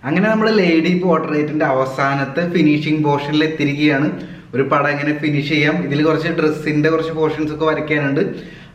അങ്ങനെ നമ്മൾ ലേഡി പോർട്രേറ്റിന്റെ അവസാനത്തെ ഫിനിഷിംഗ് പോർഷനിൽ എത്തിയിരിക്കുകയാണ്. ഒരു പടം എങ്ങനെ ഫിനിഷ് ചെയ്യാം, ഇതിൽ കുറച്ച് ഡ്രസ്സിന്റെ കുറച്ച് പോർഷൻസ് ഒക്കെ വരയ്ക്കാനുണ്ട്.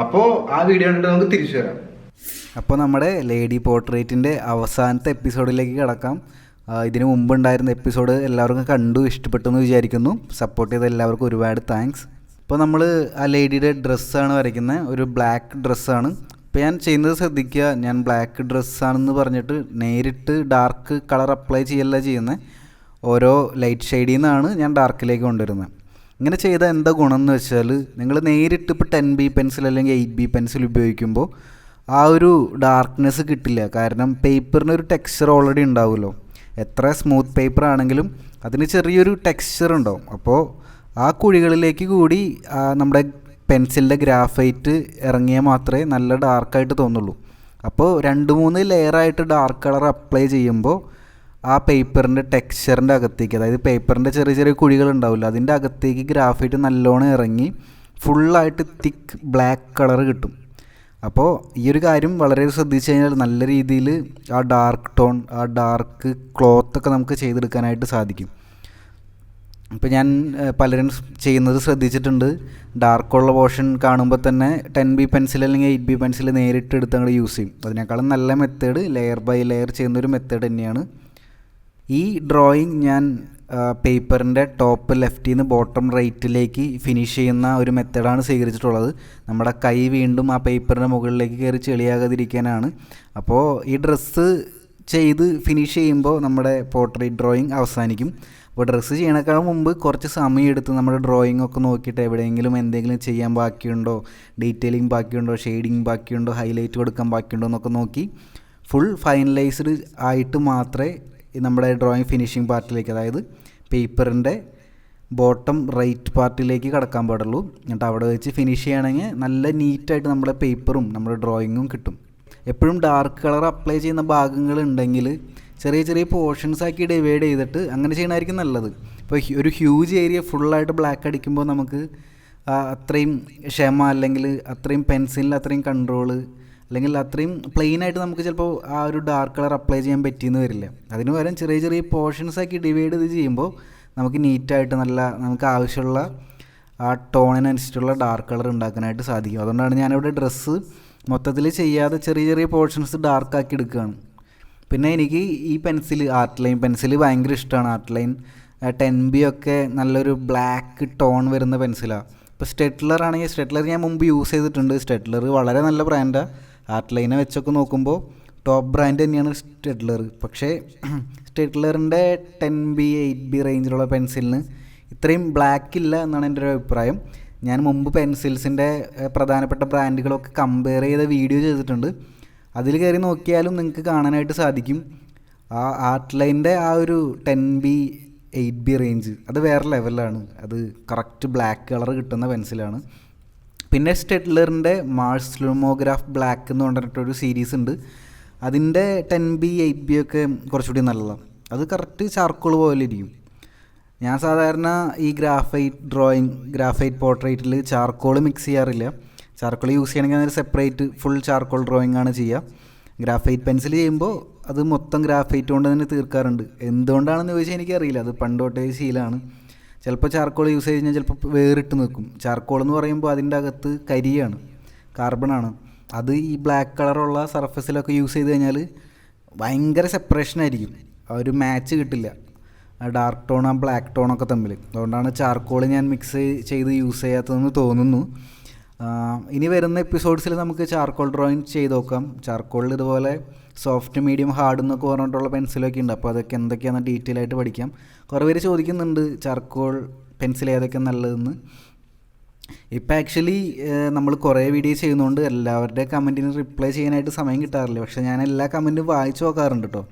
അപ്പോൾ ആ വീഡിയോ കണ്ടിട്ട് നമുക്ക് തിരിച്ചു വരാം. അപ്പോൾ നമ്മുടെ ലേഡി പോർട്രേറ്റിൻ്റെ അവസാനത്തെ എപ്പിസോഡിലേക്ക് കിടക്കാം. ഇതിനു മുമ്പുണ്ടായിരുന്ന എപ്പിസോഡ് എല്ലാവർക്കും കണ്ടു ഇഷ്ടപ്പെട്ടു എന്ന് വിചാരിക്കുന്നു. സപ്പോർട്ട് ചെയ്ത എല്ലാവർക്കും ഒരുപാട് താങ്ക്സ്. ഇപ്പോൾ നമ്മൾ ആ ലേഡിയുടെ ഡ്രസ്സാണ് വരയ്ക്കുന്നത്, ഒരു ബ്ലാക്ക് ഡ്രസ്സാണ്. ഇപ്പോൾ ഞാൻ ചെയ്യുന്നത് ശ്രദ്ധിക്കുക, ഞാൻ ബ്ലാക്ക് ഡ്രസ്സാണെന്ന് പറഞ്ഞിട്ട് നേരിട്ട് ഡാർക്ക് കളർ അപ്ലൈ ചെയ്യല്ല ചെയ്യുന്നത്. ഓരോ ലൈറ്റ് ഷെയ്ഡിൽ നിന്നാണ് ഞാൻ ഡാർക്കിലേക്ക് കൊണ്ടുവരുന്നത്. ഇങ്ങനെ ചെയ്താൽ എന്താ ഗുണം എന്ന് വെച്ചാൽ, നിങ്ങൾ നേരിട്ട് ഇപ്പോൾ 10B പെൻസിൽ അല്ലെങ്കിൽ 8B പെൻസിൽ ഉപയോഗിക്കുമ്പോൾ ആ ഒരു ഡാർക്ക്നെസ് കിട്ടില്ല. കാരണം പേപ്പറിനൊരു ടെക്സ്ചർ ഓൾറെഡി ഉണ്ടാവുമല്ലോ. എത്ര സ്മൂത്ത് പേപ്പർ ആണെങ്കിലും അതിന് ചെറിയൊരു ടെക്സ്ചർ ഉണ്ടാവും. അപ്പോൾ ആ കുഴികളിലേക്ക് കൂടി നമ്മുടെ പെൻസിലിൻ്റെ ഗ്രാഫൈറ്റ് ഇറങ്ങിയാൽ മാത്രമേ നല്ല ഡാർക്കായിട്ട് തോന്നുള്ളൂ. അപ്പോൾ 2-3 ലെയറായിട്ട് ഡാർക്ക് കളർ അപ്ലൈ ചെയ്യുമ്പോൾ ആ പേപ്പറിൻ്റെ ടെക്സ്ചറിൻ്റെ അകത്തേക്ക്, അതായത് പേപ്പറിൻ്റെ ചെറിയ ചെറിയ കുഴികൾ ഉണ്ടാവില്ല, അതിൻ്റെ അകത്തേക്ക് ഗ്രാഫൈറ്റ് നല്ലോണം ഇറങ്ങി ഫുള്ളായിട്ട് തിക്ക് ബ്ലാക്ക് കളർ കിട്ടും. അപ്പോൾ ഈ ഒരു കാര്യം വളരെ ശ്രദ്ധിച്ചു കഴിഞ്ഞാൽ നല്ല രീതിയിൽ ആ ഡാർക്ക് ടോൺ, ആ ഡാർക്ക് ക്ലോത്തൊക്കെ നമുക്ക് ചെയ്തെടുക്കാനായിട്ട് സാധിക്കും. ഇപ്പോൾ ഞാൻ പലരും ചെയ്യുന്നത് ശ്രദ്ധിച്ചിട്ടുണ്ട്. ഡാർക്കുള്ള പോർഷൻ കാണുമ്പോൾ തന്നെ 10B പെൻസിൽ അല്ലെങ്കിൽ 8B പെൻസിൽ നേരിട്ട് എടുത്ത് അങ്ങോട്ട് യൂസ് ചെയ്യും. അതിനേക്കാളും നല്ല മെത്തേഡ് ലെയർ ബൈ ലെയർ ചെയ്യുന്നൊരു മെത്തേഡ് തന്നെയാണ്. ഈ ഡ്രോയിങ് ഞാൻ പേപ്പറിൻ്റെ ടോപ്പ് ലെഫ്റ്റിൽ നിന്ന് ബോട്ടം റൈറ്റിലേക്ക് ഫിനിഷ് ചെയ്യുന്ന ഒരു മെത്തേഡാണ് സ്വീകരിച്ചിട്ടുള്ളത്. നമ്മുടെ കൈ വീണ്ടും ആ പേപ്പറിൻ്റെ മുകളിലേക്ക് കയറി ചെളിയാകാതിരിക്കാനാണ്. അപ്പോൾ ഈ ഡ്രസ്സ് ചെയ്ത് ഫിനിഷ് ചെയ്യുമ്പോൾ നമ്മുടെ പോർട്രേറ്റ് ഡ്രോയിങ് അവസാനിക്കും. അപ്പോൾ ഡ്രസ്സ് ചെയ്യണേക്കാൾ മുമ്പ് കുറച്ച് സമയം എടുത്ത് നമ്മുടെ ഡ്രോയിങ് ഒക്കെ നോക്കിയിട്ട് എവിടെയെങ്കിലും എന്തെങ്കിലും ചെയ്യാൻ ബാക്കിയുണ്ടോ, ഡീറ്റെയിലിംഗ് ബാക്കിയുണ്ടോ, ഷെയ്ഡിങ് ബാക്കിയുണ്ടോ, ഹൈലൈറ്റ് കൊടുക്കാൻ ബാക്കിയുണ്ടോ എന്നൊക്കെ നോക്കി ഫുൾ ഫൈനലൈസ്ഡ് ആയിട്ട് മാത്രമേ നമ്മുടെ ഡ്രോയിങ് ഫിനിഷിംഗ് പാർട്ടിലേക്ക്, അതായത് പേപ്പറിൻ്റെ ബോട്ടം റൈറ്റ് പാർട്ടിലേക്ക് കടക്കാൻ പാടുള്ളൂ. എന്നിട്ട് അവിടെ വെച്ച് ഫിനിഷ് ചെയ്യുകയാണെങ്കിൽ നല്ല നീറ്റായിട്ട് നമ്മുടെ പേപ്പറും നമ്മുടെ ഡ്രോയിങ്ങും കിട്ടും. എപ്പോഴും ഡാർക്ക് കളർ അപ്ലൈ ചെയ്യുന്ന ഭാഗങ്ങളുണ്ടെങ്കിൽ ചെറിയ ചെറിയ പോർഷൻസ് ആക്കി ഡിവൈഡ് ചെയ്തിട്ട് അങ്ങനെ ചെയ്യണമായിരിക്കും നല്ലത്. ഇപ്പോൾ ഒരു ഹ്യൂജ് ഏരിയ ഫുള്ളായിട്ട് ബ്ലാക്ക് അടിക്കുമ്പോൾ നമുക്ക് അത്രയും ക്ഷമ, അല്ലെങ്കിൽ അത്രയും പെൻസിലിൽ അത്രയും കൺട്രോള്, അല്ലെങ്കിൽ അത്രയും പ്ലെയിനായിട്ട് നമുക്ക് ചിലപ്പോൾ ആ ഒരു ഡാർക്ക് കളർ അപ്ലൈ ചെയ്യാൻ പറ്റിയെന്ന് വരില്ല. അതിന് പകരം ചെറിയ ചെറിയ പോർഷൻസ് ആക്കി ഡിവൈഡ് ചെയ്ത് ചെയ്യുമ്പോൾ നമുക്ക് നീറ്റായിട്ട് നല്ല നമുക്ക് ആവശ്യമുള്ള ആ ടോണിനനുസരിച്ചുള്ള ഡാർക്ക് കളർ ഉണ്ടാക്കാനായിട്ട് സാധിക്കും. അതുകൊണ്ടാണ് ഞാനിവിടെ ഡ്രസ്സ് മൊത്തത്തിൽ ചെയ്യാതെ ചെറിയ ചെറിയ പോർഷൻസ് ഡാർക്കാക്കി എടുക്കുകയാണ്. പിന്നെ എനിക്ക് ഈ പെൻസിൽ, ആർട്ട് ലൈൻ പെൻസിൽ ഭയങ്കര ഇഷ്ടമാണ്. ആർട്ട് ലൈൻ 10B ഒക്കെ നല്ലൊരു ബ്ലാക്ക് ടോൺ വരുന്ന പെൻസിലാണ്. ഇപ്പോൾ സ്റ്റെഡ്ലർ ആണെങ്കിൽ, സ്റ്റെഡ്ലർ ഞാൻ മുമ്പ് യൂസ് ചെയ്തിട്ടുണ്ട്. സ്റ്റെഡ്ലർ വളരെ നല്ല ബ്രാൻഡാണ്. ആർട്ട് ലൈനെ വെച്ചൊക്കെ നോക്കുമ്പോൾ ടോപ്പ് ബ്രാൻഡ് തന്നെയാണ് സ്റ്റെഡ്ലർ. പക്ഷേ സ്റ്റെഡ്ലറിൻ്റെ 10B 8B റേഞ്ചിലുള്ള പെൻസിലിന് ഇത്രയും ബ്ലാക്ക് ഇല്ല എന്നാണ് എൻ്റെ ഒരു അഭിപ്രായം. ഞാൻ മുമ്പ് പെൻസിൽസിൻ്റെ പ്രധാനപ്പെട്ട ബ്രാൻഡുകളൊക്കെ കമ്പയർ ചെയ്ത വീഡിയോ ചെയ്തിട്ടുണ്ട്. അതിൽ കയറി നോക്കിയാലും നിങ്ങൾക്ക് കാണാനായിട്ട് സാധിക്കും ആ ആർട്ട് ലൈൻ്റെ ആ ഒരു 10B 8B റേഞ്ച് അത് വേറെ ലെവലാണ്. അത് കറക്റ്റ് ബ്ലാക്ക് കളർ കിട്ടുന്ന പെൻസിലാണ്. പിന്നെ സ്റ്റെഡ്ലറിൻ്റെ മാർസ് ലുമോഗ്രാഫ് ബ്ലാക്ക് എന്ന് പറഞ്ഞിട്ടൊരു സീരീസ് ഉണ്ട്. അതിൻ്റെ 10B 8B ഒക്കെ കുറച്ചുകൂടി നല്ലതാണ്. അത് കറക്റ്റ് ചാർക്കോൾ പോലെ ഇരിക്കും. ഞാൻ സാധാരണ ഈ ഗ്രാഫൈറ്റ് പോർട്രേറ്റിൽ ചാർക്കോൾ മിക്സ് ചെയ്യാറില്ല. ചാർക്കോൾ യൂസ് ചെയ്യണമെങ്കിൽ അതിന് സെപ്പറേറ്റ് ഫുൾ ചാർക്കോൾ ഡ്രോയിങ് ആണ് ചെയ്യുക. ഗ്രാഫൈറ്റ് പെൻസിൽ ചെയ്യുമ്പോൾ അത് മൊത്തം ഗ്രാഫൈറ്റ് കൊണ്ട് തന്നെ തീർക്കാറുണ്ട്. എന്തുകൊണ്ടാണെന്ന് ചോദിച്ചാൽ എനിക്കറിയില്ല. അത് പണ്ട് തൊട്ടേ ശീലമാണ്. ചിലപ്പോൾ ചാർക്കോൾ യൂസ് ചെയ്ത് കഴിഞ്ഞാൽ ചിലപ്പോൾ വേറിട്ട് നിൽക്കും. ചാർക്കോൾ എന്ന് പറയുമ്പോൾ അതിൻ്റെ അകത്ത് കരിയാണ്, കാർബണാണ്. അത് ഈ ബ്ലാക്ക് കളറുള്ള സർഫസിലൊക്കെ യൂസ് ചെയ്ത് കഴിഞ്ഞാൽ ഭയങ്കര സെപ്പറേഷനായിരിക്കും. ആ ഒരു മാച്ച് കിട്ടില്ല, ആ ഡാർക്ക് ടോൺ ആ ബ്ലാക്ക് ടോണൊക്കെ തമ്മിൽ. അതുകൊണ്ടാണ് ചാർക്കോൾ ഞാൻ മിക്സ് ചെയ്ത് യൂസ് ചെയ്യാത്തതെന്ന് തോന്നുന്നു. ഇനി വരുന്ന എപ്പിസോഡ്സിൽ നമുക്ക് ചാർക്കോൾ ഡ്രോയിങ് ചെയ്ത് നോക്കാം. ചാർക്കോളിൽ ഇതുപോലെ സോഫ്റ്റ്, മീഡിയം, ഹാർഡ് എന്നൊക്കെ പറഞ്ഞിട്ടുള്ള പെൻസിലൊക്കെ ഉണ്ട്. അപ്പോൾ അതൊക്കെ എന്തൊക്കെയാണെന്ന് ഡീറ്റെയിൽ ആയിട്ട് പഠിക്കാം. കുറേ പേര് ചോദിക്കുന്നുണ്ട് ചാർക്കോൾ പെൻസിൽ ഏതൊക്കെ നല്ലതെന്ന്. ഇപ്പോൾ ആക്ച്വലി നമ്മൾ കുറേ വീഡിയോ ചെയ്യുന്നതുകൊണ്ട് എല്ലാവരുടെ കമൻറ്റിന് റിപ്ലൈ ചെയ്യാനായിട്ട് സമയം കിട്ടാറില്ല. പക്ഷേ ഞാൻ എല്ലാ കമൻറ്റും വായിച്ചു നോക്കാറുണ്ട് കേട്ടോ.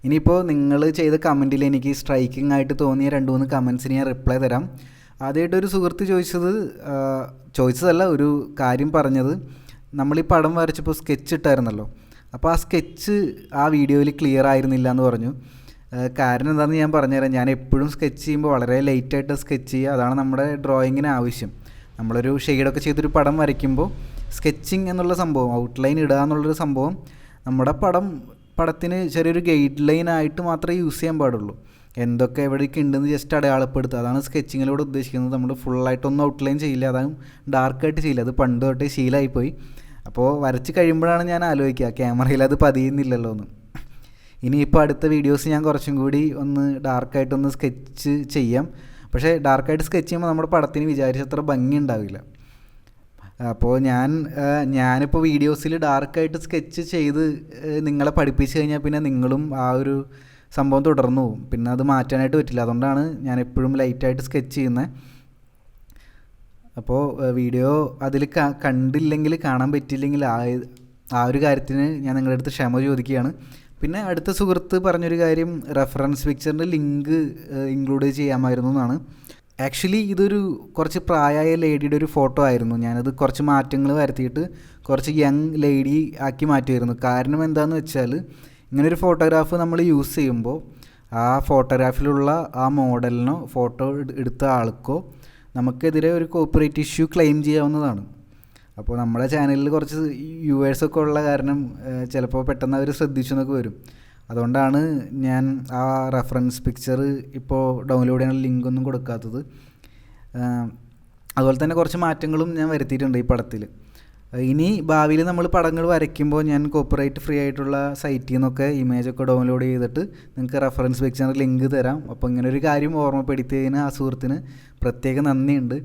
ഇനിയിപ്പോൾ നിങ്ങൾ ചെയ്ത കമൻറ്റിൽ എനിക്ക് സ്ട്രൈക്കിംഗ് ആയിട്ട് തോന്നിയ 2-3 കമൻസിന് ഞാൻ റിപ്ലൈ തരാം. ആദ്യമായിട്ടൊരു സുഹൃത്ത് ചോദിച്ചതല്ല, ഒരു കാര്യം പറഞ്ഞത്, നമ്മളീ പടം വരച്ചപ്പോൾ സ്കെച്ച് ഇട്ടായിരുന്നല്ലോ. അപ്പോൾ ആ സ്കെച്ച് ആ വീഡിയോയിൽ ക്ലിയർ ആയിരുന്നില്ല എന്ന് പറഞ്ഞു. കാരണം എന്താണെന്ന് ഞാൻ പറഞ്ഞുതരാം. ഞാൻ എപ്പോഴും സ്കെച്ച് ചെയ്യുമ്പോൾ വളരെ ലേറ്റായിട്ട് സ്കെച്ച് ചെയ്യുക. അതാണ് നമ്മുടെ ഡ്രോയിങ്ങിന് ആവശ്യം. നമ്മളൊരു ഷെയ്ഡൊക്കെ ചെയ്തൊരു പടം വരയ്ക്കുമ്പോൾ സ്കെച്ചിങ് എന്നുള്ള സംഭവം, ഔട്ട്ലൈൻ ഇടുക എന്നുള്ളൊരു സംഭവം നമ്മുടെ പടം പടത്തിന് ചെറിയൊരു ഗൈഡ് ലൈൻ ആയിട്ട് മാത്രമേ യൂസ് ചെയ്യാൻ പാടുള്ളൂ. എന്തൊക്കെ എവിടെയൊക്കെ ഉണ്ടെന്ന് ജസ്റ്റ് അടയാളപ്പെടുത്തുക. അതാണ് സ്കെച്ചിങ്ങിലൂടെ ഉദ്ദേശിക്കുന്നത്. നമ്മൾ ഫുള്ളായിട്ടൊന്നും ഔട്ട്ലൈൻ ചെയ്യില്ല, അതാണ് ഡാർക്കായിട്ട് ചെയ്യില്ല. അത് പണ്ട് തൊട്ടേ ശീലമായിപ്പോയി. അപ്പോൾ വരച്ച് കഴിയുമ്പോഴാണ് ഞാൻ ആലോചിക്കുക ക്യാമറയിൽ അത് പതിയുന്നില്ലല്ലോ എന്ന്. ഇനിയിപ്പോൾ അടുത്ത വീഡിയോസ് ഞാൻ കുറച്ചും കൂടി ഒന്ന് ഡാർക്കായിട്ടൊന്ന് സ്കെച്ച് ചെയ്യാം. പക്ഷേ ഡാർക്കായിട്ട് സ്കെച്ച് ചെയ്യുമ്പോൾ നമ്മുടെ പടത്തിന് വിചാരിച്ചത്ര ഭംഗി ഉണ്ടാവില്ല. അപ്പോൾ ഞാനിപ്പോൾ വീഡിയോസിൽ ഡാർക്കായിട്ട് സ്കെച്ച് ചെയ്ത് നിങ്ങളെ പഠിപ്പിച്ച് കഴിഞ്ഞാൽ പിന്നെ നിങ്ങളും ആ ഒരു സംഭവം തുടർന്നു പോകും. പിന്നെ അത് മാറ്റാനായിട്ട് പറ്റില്ല. അതുകൊണ്ടാണ് ഞാൻ എപ്പോഴും ലൈറ്റായിട്ട് സ്കെച്ച് ചെയ്യുന്നത്. അപ്പോൾ വീഡിയോ അതിൽ കണ്ടില്ലെങ്കിൽ, കാണാൻ പറ്റിയില്ലെങ്കിൽ ആ ഒരു കാര്യത്തിന് ഞാൻ നിങ്ങളുടെ അടുത്ത് ക്ഷമ ചോദിക്കുകയാണ്. പിന്നെ അടുത്ത സുഹൃത്ത് പറഞ്ഞൊരു കാര്യം, റെഫറൻസ് പിക്ചറിൻ്റെ ലിങ്ക് ഇൻക്ലൂഡ് ചെയ്യാമായിരുന്നു എന്നാണ്. ആക്ച്വലി ഇതൊരു കുറച്ച് പ്രായമായ ലേഡിയുടെ ഒരു ഫോട്ടോ ആയിരുന്നു. ഞാനത് കുറച്ച് മാറ്റങ്ങൾ വരുത്തിയിട്ട് കുറച്ച് യങ് ലേഡി ആക്കി മാറ്റുമായിരുന്നു. കാരണം എന്താണെന്ന് വെച്ചാൽ, ഇങ്ങനൊരു ഫോട്ടോഗ്രാഫ് നമ്മൾ യൂസ് ചെയ്യുമ്പോൾ ആ ഫോട്ടോഗ്രാഫിലുള്ള ആ മോഡലിനോ ഫോട്ടോ എടുത്ത ആൾക്കോ നമുക്കെതിരെ ഒരു കോപ്പിറൈറ്റ് ഇഷ്യൂ ക്ലെയിം ചെയ്യാവുന്നതാണ്. അപ്പോൾ നമ്മുടെ ചാനലിൽ കുറച്ച് വ്യൂവേഴ്സൊക്കെ ഉള്ള കാരണം ചിലപ്പോൾ പെട്ടെന്ന് അവർ ശ്രദ്ധിച്ചെന്നൊക്കെ വരും. അതുകൊണ്ടാണ് ഞാൻ ആ റെഫറൻസ് പിക്ചർ ഇപ്പോൾ ഡൗൺലോഡ് ചെയ്യാനുള്ള ലിങ്കൊന്നും കൊടുക്കാത്തത്. അതുപോലെ തന്നെ കുറച്ച് മാറ്റങ്ങളും ഞാൻ വരുത്തിയിട്ടുണ്ട് ഈ പടത്തിൽ. ഇനി ഭാവിയിൽ നമ്മൾ പടങ്ങൾ വരയ്ക്കുമ്പോൾ ഞാൻ കോപ്പിറൈറ്റ് ഫ്രീ ആയിട്ടുള്ള സൈറ്റിൽ നിന്നൊക്കെ ഇമേജൊക്കെ ഡൗൺലോഡ് ചെയ്തിട്ട് നിങ്ങൾക്ക് റെഫറൻസ് പിക്ചറിന് ലിങ്ക് തരാം. അപ്പോൾ ഇങ്ങനെ ഒരു കാര്യം ഓർമ്മപ്പെടുത്തിയതിന് ആ സുഹൃത്തിന് പ്രത്യേക നന്ദിയുണ്ട്.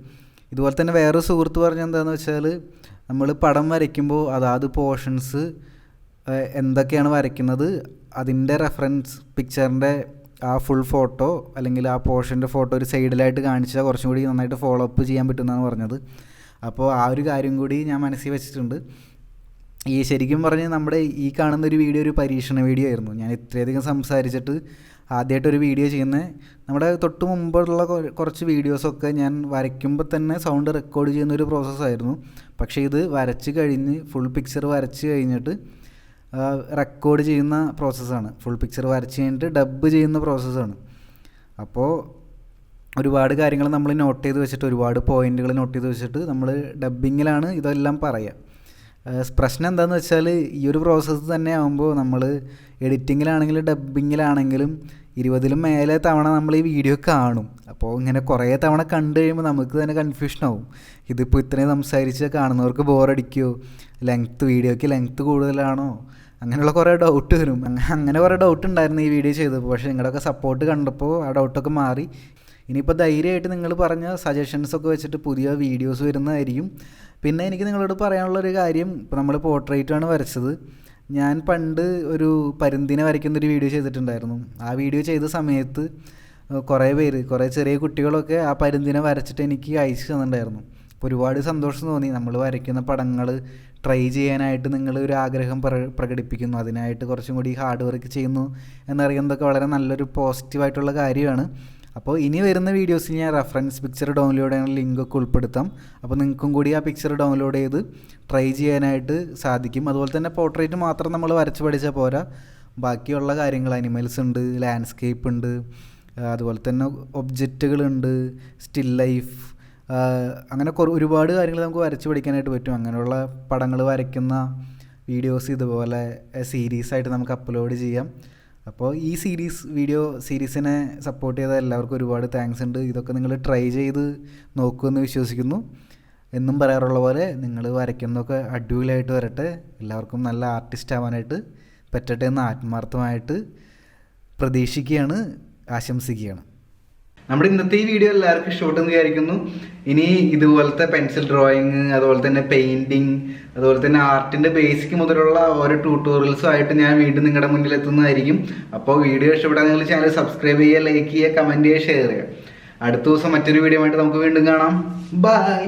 ഇതുപോലെ തന്നെ വേറൊരു സുഹൃത്ത് പറഞ്ഞത് എന്താണെന്ന് വെച്ചാൽ, നമ്മൾ പടം വരയ്ക്കുമ്പോൾ അതാത് പോർഷൻസ് എന്തൊക്കെയാണ് വരയ്ക്കുന്നത് അതിൻ്റെ റെഫറൻസ് പിക്ചറിൻ്റെ ആ ഫുൾ ഫോട്ടോ അല്ലെങ്കിൽ ആ പോർഷൻ്റെ ഫോട്ടോ ഒരു സൈഡിലായിട്ട് കാണിച്ചാൽ കുറച്ചും കൂടി നന്നായിട്ട് ഫോളോ അപ്പ് ചെയ്യാൻ പറ്റുമെന്നാണ് പറഞ്ഞത്. അപ്പോൾ ആ ഒരു കാര്യം കൂടി ഞാൻ മനസ്സിൽ വെച്ചിട്ടുണ്ട്. ഈ ശരിക്കും പറഞ്ഞ് നമ്മുടെ ഈ കാണുന്നൊരു വീഡിയോ ഒരു പരീക്ഷണ വീഡിയോ ആയിരുന്നു. ഞാൻ ഇത്രയധികം സംസാരിച്ചിട്ട് ആദ്യമായിട്ടൊരു വീഡിയോ ചെയ്യുന്നത്. നമ്മുടെ തൊട്ട് മുമ്പുള്ള കുറച്ച് വീഡിയോസൊക്കെ ഞാൻ വരയ്ക്കുമ്പോൾ തന്നെ സൗണ്ട് റെക്കോർഡ് ചെയ്യുന്നൊരു പ്രോസസ്സായിരുന്നു. പക്ഷേ ഇത് വരച്ച് കഴിഞ്ഞ് ഫുൾ പിക്ചർ വരച്ച് കഴിഞ്ഞിട്ട് റെക്കോർഡ് ചെയ്യുന്ന പ്രോസസ്സാണ്. ഫുൾ പിക്ചർ വരച്ച് കഴിഞ്ഞിട്ട് ഡബ് ചെയ്യുന്ന പ്രോസസ്സാണ്. അപ്പോൾ ഒരുപാട് കാര്യങ്ങൾ നമ്മൾ നോട്ട് ചെയ്ത് വെച്ചിട്ട്, ഒരുപാട് പോയിൻറ്റുകൾ നോട്ട് ചെയ്ത് വെച്ചിട്ട് നമ്മൾ ഡബ്ബിങ്ങിലാണ് ഇതെല്ലാം പറയുക. പ്രശ്നം എന്താണെന്ന് വെച്ചാൽ, ഈ ഒരു പ്രോസസ്സ് തന്നെ ആകുമ്പോൾ നമ്മൾ എഡിറ്റിങ്ങിലാണെങ്കിലും ഡബ്ബിങ്ങിലാണെങ്കിലും 20ലും മേലെ തവണ നമ്മൾ ഈ വീഡിയോ കാണും. അപ്പോൾ ഇങ്ങനെ കുറേ തവണ കണ്ടു കഴിയുമ്പോൾ നമുക്ക് തന്നെ കൺഫ്യൂഷനാവും. ഇതിപ്പോൾ ഇത്രയും സംസാരിച്ച് കാണുന്നവർക്ക് ബോറടിക്കുമോ, വീഡിയോയ്ക്ക് ലെങ്ത്ത് കൂടുതലാണോ, അങ്ങനെയുള്ള കുറേ ഡൗട്ട് വരും. അങ്ങനെ കുറേ ഡൗട്ട് ഉണ്ടായിരുന്നു ഈ വീഡിയോ ചെയ്തപ്പോൾ. പക്ഷേ നിങ്ങളുടെയൊക്കെ സപ്പോർട്ട് കണ്ടപ്പോൾ ആ ഡൗട്ടൊക്കെ മാറി. ഇനിയിപ്പോൾ ധൈര്യമായിട്ട് നിങ്ങൾ പറഞ്ഞ സജഷൻസൊക്കെ വെച്ചിട്ട് പുതിയ വീഡിയോസ് വരുന്നതായിരിക്കും. പിന്നെ എനിക്ക് നിങ്ങളോട് പറയാനുള്ളൊരു കാര്യം, ഇപ്പോൾ നമ്മൾ പോർട്രേറ്റാണ് വരച്ചത്. ഞാൻ പണ്ട് ഒരു പരുന്തിനെ വരയ്ക്കുന്നൊരു വീഡിയോ ചെയ്തിട്ടുണ്ടായിരുന്നു. ആ വീഡിയോ ചെയ്ത സമയത്ത് കുറേ ചെറിയ കുട്ടികളൊക്കെ ആ പരുന്തിനെ വരച്ചിട്ട് എനിക്ക് അയച്ചു തന്നിട്ടുണ്ടായിരുന്നു. അപ്പോൾ ഒരുപാട് സന്തോഷം തോന്നി. നമ്മൾ വരയ്ക്കുന്ന പടങ്ങൾ ട്രൈ ചെയ്യാനായിട്ട് നിങ്ങൾ ഒരു ആഗ്രഹം പ്രകടിപ്പിക്കുന്നു, അതിനായിട്ട് കുറച്ചും കൂടി ഹാർഡ് വർക്ക് ചെയ്യുന്നു എന്നറിയുന്നതൊക്കെ വളരെ നല്ലൊരു പോസിറ്റീവായിട്ടുള്ള കാര്യമാണ്. അപ്പോൾ ഇനി വരുന്ന വീഡിയോസിൽ ഞാൻ റെഫറൻസ് പിക്ചർ ഡൗൺലോഡ് ചെയ്യാനുള്ള ലിങ്കൊക്കെ ഉൾപ്പെടുത്താം. അപ്പോൾ നിങ്ങൾക്കും കൂടി ആ പിക്ചർ ഡൗൺലോഡ് ചെയ്ത് ട്രൈ ചെയ്യാനായിട്ട് സാധിക്കും. അതുപോലെ തന്നെ പോർട്രേറ്റ് മാത്രം നമ്മൾ വരച്ച് പഠിച്ചാൽ പോരാ, ബാക്കിയുള്ള കാര്യങ്ങൾ, അനിമൽസ് ഉണ്ട്, ലാൻഡ്സ്കേപ്പ് ഉണ്ട്, അതുപോലെ തന്നെ ഒബ്ജക്റ്റുകളുണ്ട്, സ്റ്റിൽ ലൈഫ്, അങ്ങനെ ഒരുപാട് കാര്യങ്ങൾ നമുക്ക് വരച്ച് പഠിക്കാനായിട്ട് പറ്റും. അങ്ങനെയുള്ള പടങ്ങൾ വരയ്ക്കുന്ന വീഡിയോസ് ഇതുപോലെ സീരീസായിട്ട് നമുക്ക് അപ്ലോഡ് ചെയ്യാം. അപ്പോൾ ഈ വീഡിയോ സീരീസിനെ സപ്പോർട്ട് ചെയ്ത എല്ലാവർക്കും ഒരുപാട് താങ്ക്സ് ഉണ്ട്. ഇതൊക്കെ നിങ്ങൾ ട്രൈ ചെയ്ത് നോക്കുമെന്ന് വിശ്വസിക്കുന്നു. എന്നും പറയാറുള്ള പോലെ നിങ്ങൾ വരയ്ക്കുന്നതൊക്കെ അടിപൊളിയായിട്ട് വരട്ടെ, എല്ലാവർക്കും നല്ല ആർട്ടിസ്റ്റ് ആവാനായിട്ട് പറ്റട്ടെ എന്ന് ആത്മാർത്ഥമായിട്ട് പ്രതീക്ഷിക്കുകയാണ്, ആശംസിക്കുകയാണ്. നമ്മുടെ ഇന്നത്തെ ഈ വീഡിയോ എല്ലാവർക്കും ഇഷ്ടപ്പെട്ടെന്ന് വിചാരിക്കുന്നു. ഇനി ഇതുപോലത്തെ പെൻസിൽ ഡ്രോയിങ്, അതുപോലെ തന്നെ പെയിൻറ്റിങ്, അതുപോലെ തന്നെ ആർട്ടിൻ്റെ ബേസിക് മുതലുള്ള ഓരോ ട്യൂട്ടോറിയൽസും ആയിട്ട് ഞാൻ വീണ്ടും നിങ്ങളുടെ മുന്നിൽ എത്തുന്നതായിരിക്കും. അപ്പോൾ വീഡിയോ ഇഷ്ടപ്പെട്ടാൽ നിങ്ങൾ ചാനൽ സബ്സ്ക്രൈബ് ചെയ്യുക, ലൈക്ക് ചെയ്യുക, കമൻറ്റ് ചെയ്യുക, ഷെയർ ചെയ്യുക. അടുത്ത ദിവസം മറ്റൊരു വീഡിയോ ആയിട്ട് നമുക്ക് വീണ്ടും കാണാം. ബൈ.